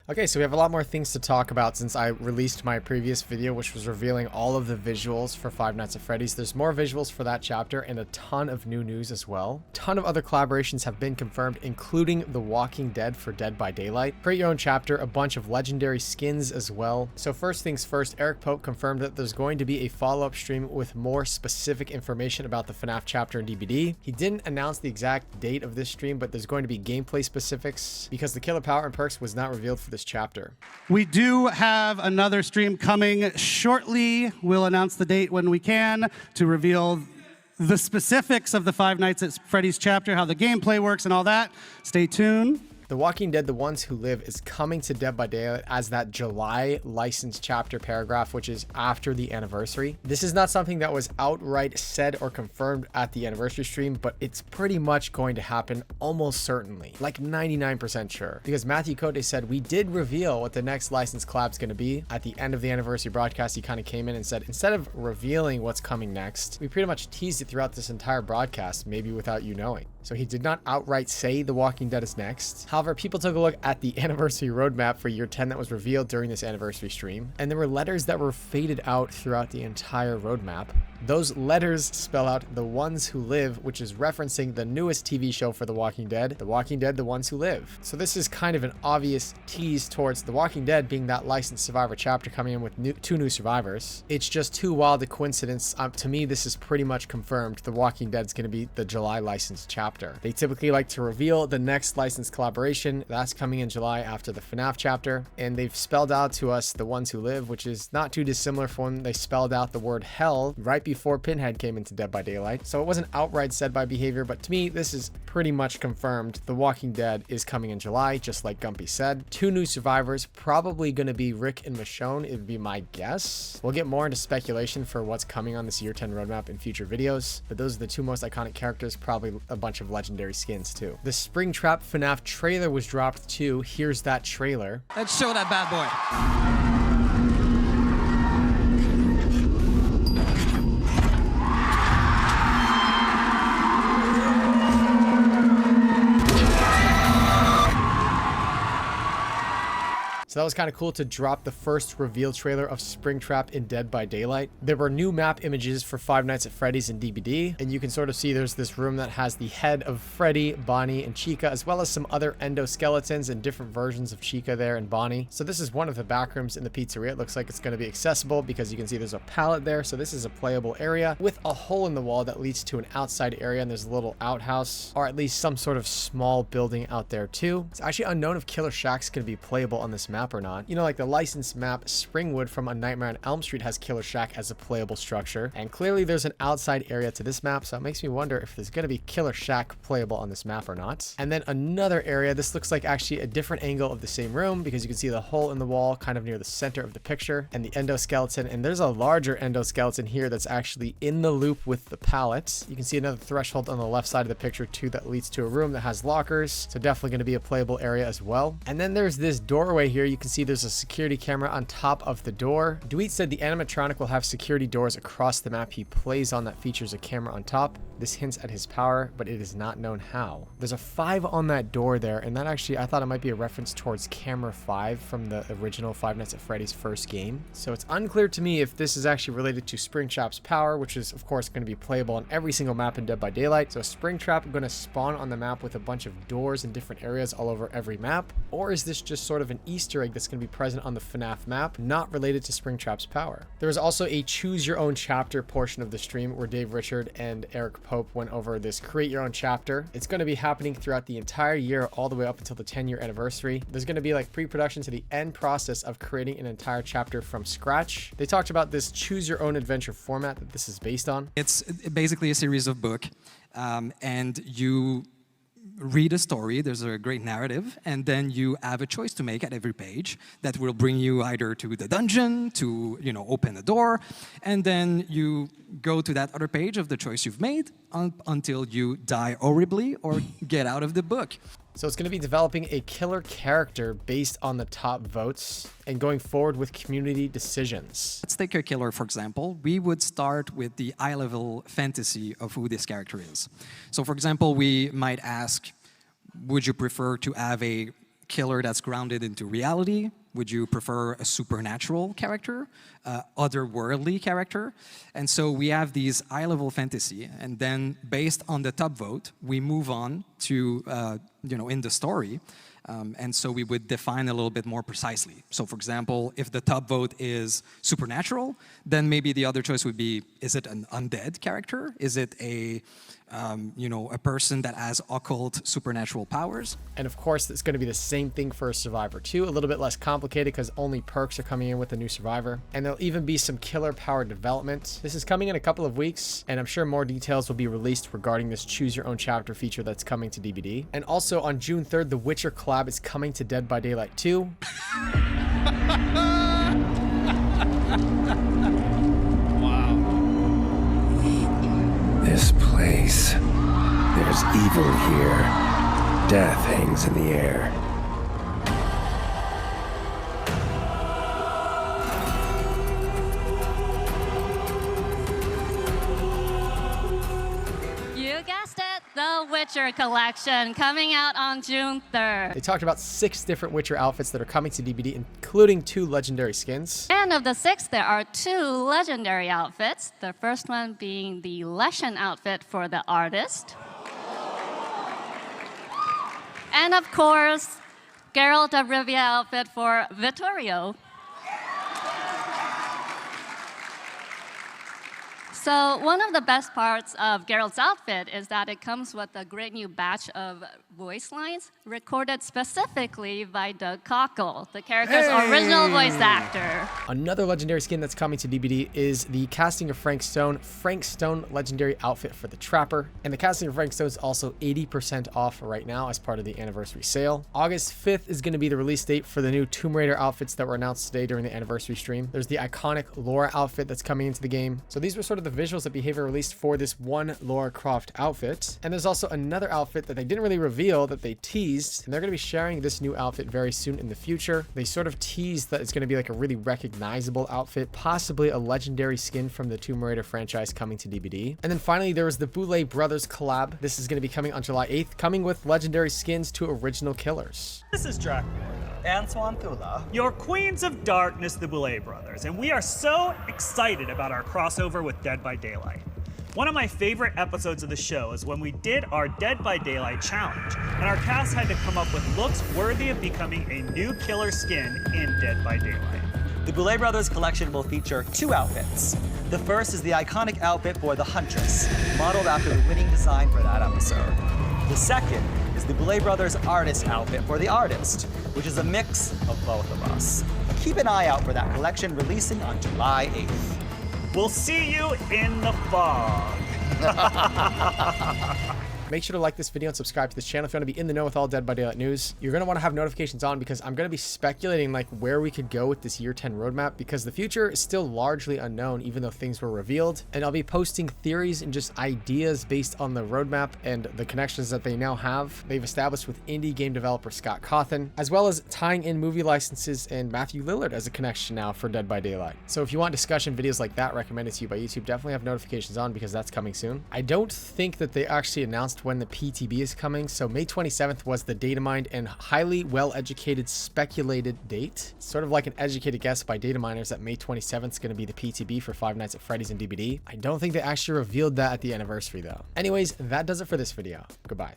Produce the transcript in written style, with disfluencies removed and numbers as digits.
Okay, so we have a lot more things to talk about since I released my previous video, which was revealing all of the visuals for Five Nights at Freddy's. There's more visuals for that chapter and a ton of new news as well. A ton of other collaborations have been confirmed, including The Walking Dead for Dead by Daylight. Create Your Own Chapter, a bunch of legendary skins as well. So first things first, Eric Pope confirmed that there's going to be a follow-up stream with more specific information about the FNaF chapter and DVD. He didn't announce the exact date of this stream, but there's going to be gameplay specifics because the killer power and perks was not revealed for this chapter. We do have another stream coming shortly. We'll announce the date when we can to reveal the specifics of the Five Nights at Freddy's chapter, how the gameplay works and all that. Stay tuned. The Walking Dead, The Ones Who Live is coming to Dead by Daylight as that July licensed chapter paragraph, which is after the anniversary. This is not something that was outright said or confirmed at the anniversary stream, but it's pretty much going to happen almost certainly, like 99% sure. Because Matthew Cote said, we did reveal what the next licensed collab's going to be. At the end of the anniversary broadcast, he kind of came in and said, instead of revealing what's coming next, we pretty much teased it throughout this entire broadcast, maybe without you knowing. So he did not outright say The Walking Dead is next. However, people took a look at the anniversary roadmap for year 10 that was revealed during this anniversary stream, and there were letters that were faded out throughout the entire roadmap. Those letters spell out The Ones Who Live, which is referencing the newest TV show for The Walking Dead, The Walking Dead, The Ones Who Live. So this is kind of an obvious tease towards The Walking Dead being that licensed survivor chapter coming in with two new survivors. It's just too wild a coincidence. To me, this is pretty much confirmed. The Walking Dead is going to be the July licensed chapter. They typically like to reveal the next licensed collaboration. That's coming in July after the FNaF chapter. And they've spelled out to us The Ones Who Live, which is not too dissimilar from when they spelled out the word hell right before Pinhead came into Dead by Daylight. So it wasn't outright said by behavior, but to me, this is pretty much confirmed. The Walking Dead is coming in July, just like Gumpy said. Two new survivors, probably going to be Rick and Michonne, it would be my guess. We'll get more into speculation for what's coming on this year 10 roadmap in future videos, but those are the two most iconic characters, probably a bunch of legendary skins too. The Springtrap FNaF trailer was dropped too. Here's that trailer. Let's show that bad boy. So that was kind of cool to drop the first reveal trailer of Springtrap in Dead by Daylight. There were new map images for Five Nights at Freddy's in DBD, and you can sort of see there's this room that has the head of Freddy, Bonnie, and Chica, as well as some other endoskeletons and different versions of Chica there and Bonnie. So this is one of the back rooms in the pizzeria. It looks like it's going to be accessible because you can see there's a pallet there. So this is a playable area with a hole in the wall that leads to an outside area, and there's a little outhouse, or at least some sort of small building out there too. It's actually unknown if Killer Shack's going to be playable on this map or not. You know, like the licensed map Springwood from A Nightmare on Elm Street has Killer Shack as a playable structure, and clearly there's an outside area to this map, so it makes me wonder if there's going to be Killer Shack playable on this map or not. And then another area, this looks like actually a different angle of the same room because you can see the hole in the wall kind of near the center of the picture and the endoskeleton, and there's a larger endoskeleton here that's actually in the loop with the pallet. You can see another threshold on the left side of the picture too that leads to a room that has lockers, so definitely going to be a playable area as well. And then there's this doorway here. You can see there's a security camera on top of the door. Dweet said the animatronic will have security doors across the map he plays on that features a camera on top. This hints at his power, but it is not known how. There's a 5 on that door there, and that actually, I thought it might be a reference towards camera 5 from the original Five Nights at Freddy's first game. So it's unclear to me if this is actually related to Springtrap's power, which is of course going to be playable on every single map in Dead by Daylight. So Springtrap going to spawn on the map with a bunch of doors in different areas all over every map, or is this just sort of an Easter egg that's going to be present on the FNaF map, not related to Springtrap's power? There was also a choose your own chapter portion of the stream where Dave Richard and Eric Pope went over this create your own chapter. It's going to be happening throughout the entire year all the way up until the 10-year anniversary. There's going to be like pre-production to the end process of creating an entire chapter from scratch. They talked about this choose your own adventure format that this is based on. It's basically a series of books, and you read a story, there's a great narrative, and then you have a choice to make at every page that will bring you either to the dungeon, to, you know, open a door, and then you go to that other page of the choice you've made until you die horribly or get out of the book. So it's going to be developing a killer character based on the top votes and going forward with community decisions. Let's take a killer, for example. We would start with the high-level fantasy of who this character is. So, for example, we might ask, would you prefer to have a killer that's grounded into reality? Would you prefer a supernatural character, otherworldly character? And so we have these high-level fantasy, and then based on the top vote, we move on to, in the story. And so we would define a little bit more precisely. So for example, if the top vote is supernatural, then maybe the other choice would be, is it an undead character? Is it a person that has occult supernatural powers? And of course, it's going to be the same thing for a Survivor 2, a little bit less complicated because only perks are coming in with the new Survivor. And there'll even be some killer power development. This is coming in a couple of weeks, and I'm sure more details will be released regarding this choose your own chapter feature that's coming to DBD. And also on June 3rd, the Witcher collab is coming to Dead by Daylight 2. This place. There's evil here. Death hangs in the air. You guessed it, the Witcher collection coming out on June 3rd. They talked about 6 different Witcher outfits that are coming to DBD, including 2 legendary skins. And of the 6, there are 2 legendary outfits. The first one being the Leshen outfit for the artist. And of course, Geralt of Rivia outfit for Vittorio. So one of the best parts of Geralt's outfit is that it comes with a great new batch of voice lines recorded specifically by Doug Cockle, the character's original voice actor. Another legendary skin that's coming to DBD is the casting of Frank Stone legendary outfit for the Trapper. And the casting of Frank Stone is also 80% off right now as part of the anniversary sale. August 5th is going to be the release date for the new Tomb Raider outfits that were announced today during the anniversary stream. There's the iconic Laura outfit that's coming into the game. So these were sort of the visuals that Behavior released for this one Lara Croft outfit. And there's also another outfit that they didn't really reveal that they teased, and they're going to be sharing this new outfit very soon in the future. They sort of teased that it's going to be like a really recognizable outfit, possibly a legendary skin from the Tomb Raider franchise coming to DBD. And then finally, there was the Boulay Brothers collab. This is going to be coming on July 8th, coming with legendary skins to original killers. This is Dracula and Swanthula, your Queens of Darkness, the Boulay Brothers, and we are so excited about our crossover with Dead by Daylight. One of my favorite episodes of the show is when we did our Dead by Daylight challenge, and our cast had to come up with looks worthy of becoming a new killer skin in Dead by Daylight. The Boulay Brothers collection will feature 2 outfits. The first is the iconic outfit for the Huntress, modeled after the winning design for that episode. The second is the Boulay Brothers artist outfit for the artist, which is a mix of both of us. Keep an eye out for that collection releasing on July 8th. We'll see you in the fog. Make sure to like this video and subscribe to this channel if you want to be in the know with all Dead by Daylight news. You're going to want to have notifications on because I'm going to be speculating like where we could go with this year 10 roadmap because the future is still largely unknown even though things were revealed. And I'll be posting theories and just ideas based on the roadmap and the connections that they now have. They've established with indie game developer Scott Cawthon, as well as tying in movie licenses and Matthew Lillard as a connection now for Dead by Daylight. So if you want discussion videos like that recommended to you by YouTube, definitely have notifications on because that's coming soon. I don't think that they actually announced when the PTB is coming, so May 27th was the data mined and highly well-educated speculated date. Sort of like an educated guess by data miners that May 27th is going to be the PTB for Five Nights at Freddy's and DBD. I don't think they actually revealed that at the anniversary though. Anyways, that does it for this video. Goodbye.